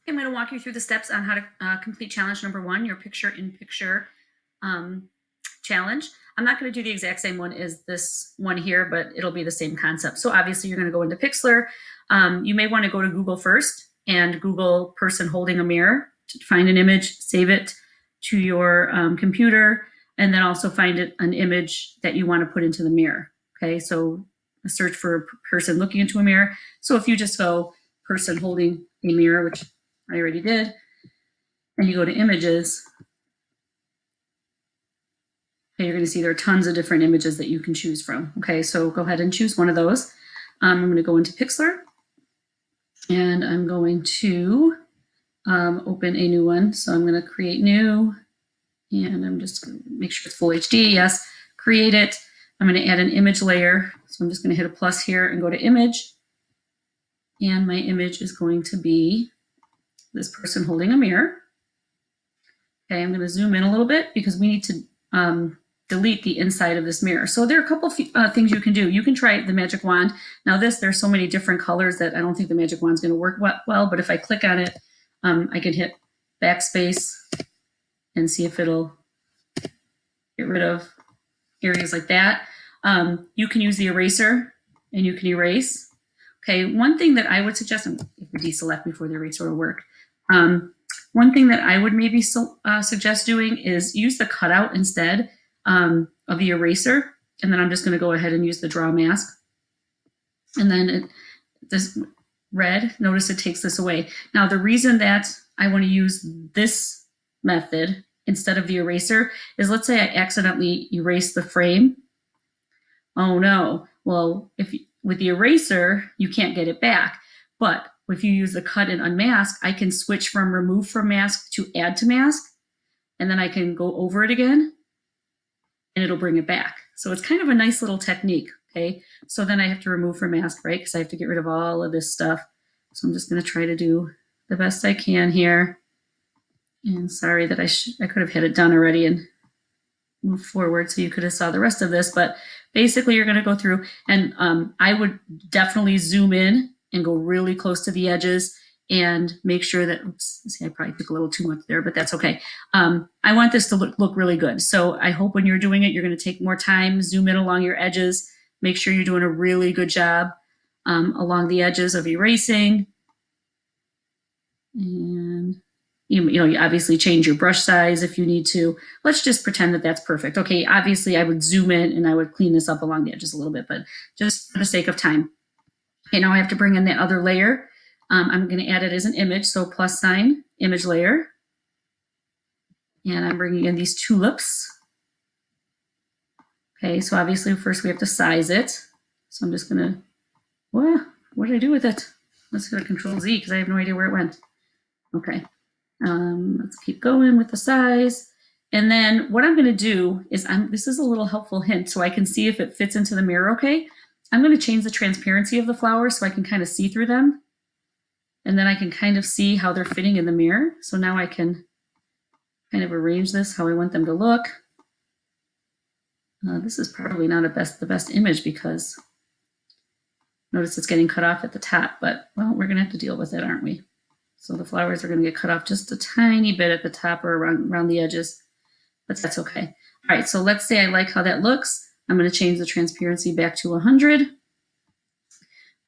I'm going to walk you through the steps on how to complete challenge number 1, your picture-in-picture challenge. I'm not going to do the exact same one as this one here, but it'll be the same concept. So obviously you're going to go into Pixlr. You may want to go to Google first and Google person holding a mirror to find an image, save it to your computer, and then also find an image that you want to put into the mirror. Okay, so a search for a person looking into a mirror. So if you just go person holding a mirror, which I already did, and you go to images, okay, you're going to see there are tons of different images that you can choose from. Okay, so go ahead and choose one of those. I'm going to go into Pixlr, and I'm going to open a new one. So I'm going to create new, and I'm just going to make sure it's full HD. Yes, create it. I'm going to add an image layer. So I'm just going to hit a plus here and go to image. And my image is going to be this person holding a mirror. Okay, I'm going to zoom in a little bit because we need to delete the inside of this mirror. So there are a couple things you can do. You can try the magic wand. Now there's so many different colors that I don't think the magic wand's going to work well, but if I click on it, I can hit backspace and see if it'll get rid of areas like that. You can use the eraser and you can erase. Okay, one thing that I would suggest, if we deselect before the eraser will work, one thing that I would maybe suggest doing is use the cutout instead of the eraser. And then I'm just going to go ahead and use the draw mask. And then this red, notice it takes this away. Now, the reason that I want to use this method instead of the eraser is, let's say I accidentally erase the frame. Oh no, well, with the eraser, you can't get it back. But if you use the cut and unmask, I can switch from remove from mask to add to mask, and then I can go over it again, and it'll bring it back. So it's kind of a nice little technique, okay? So then I have to remove from mask, right? Because I have to get rid of all of this stuff. So I'm just going to try to do the best I can here. And sorry that I could have had it done already and move forward so you could have saw the rest of this, but basically you're going to go through, and I would definitely zoom in and go really close to the edges and make sure that, oops, see, I probably took a little too much there, but that's okay. I want this to look really good. So I hope when you're doing it, you're going to take more time, zoom in along your edges, make sure you're doing a really good job along the edges of erasing. And you obviously change your brush size if you need to. Let's just pretend that that's perfect. Okay, obviously I would zoom in and I would clean this up along the edges a little bit, but just for the sake of time. Okay, now I have to bring in that other layer. I'm going to add it as an image, so plus sign, image layer. And I'm bringing in these tulips. Okay, so obviously first we have to size it. So I'm just going to, what did I do with it? Let's go to Control Z because I have no idea where it went. Okay. Let's keep going with the size. And then what I'm going to do is, this is a little helpful hint so I can see if it fits into the mirror okay. I'm going to change the transparency of the flowers so I can kind of see through them. And then I can kind of see how they're fitting in the mirror. So now I can kind of arrange this how I want them to look. This is probably not the best image because notice it's getting cut off at the top, but well, we're going to have to deal with it, aren't we? So the flowers are going to get cut off just a tiny bit at the top or around the edges, but that's okay. All right, so let's say I like how that looks. I'm going to change the transparency back to 100.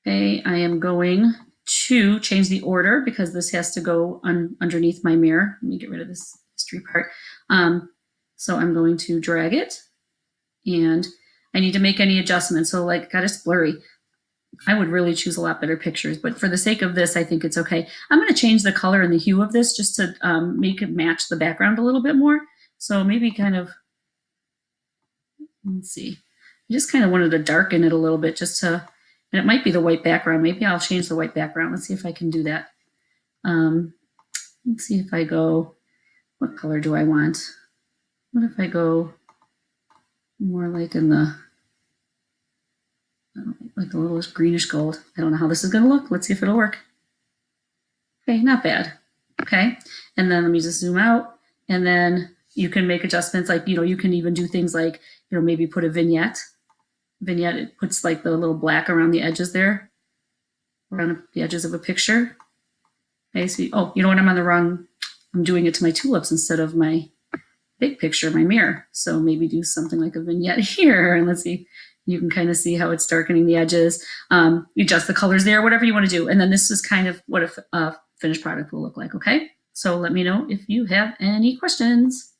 Okay, I am going to change the order because this has to go underneath my mirror. Let me get rid of this history part. So I'm going to drag it, and I need to make any adjustments. So like, God, it's blurry. I would really choose a lot better pictures, but for the sake of this, I think it's okay. I'm going to change the color and the hue of this just to make it match the background a little bit more. So maybe kind of, let's see, I just kind of wanted to darken it a little bit just to, and it might be the white background. Maybe I'll change the white background. Let's see if I can do that. Let's see if I go, what color do I want? What if I go more like in the, like a little greenish gold. I don't know how this is going to look. Let's see if it'll work. Okay, not bad. Okay, and then let me just zoom out, and then you can make adjustments like, you can even do things like, maybe put a vignette. Vignette, it puts like the little black around the edges there, around the edges of a picture. Okay, so, oh, you know what, I'm doing it to my tulips instead of my big picture, my mirror. So maybe do something like a vignette here, and let's see, you can kind of see how it's darkening the edges. You adjust the colors there, whatever you want to do. And then this is kind of what a finished product will look like, okay? So let me know if you have any questions.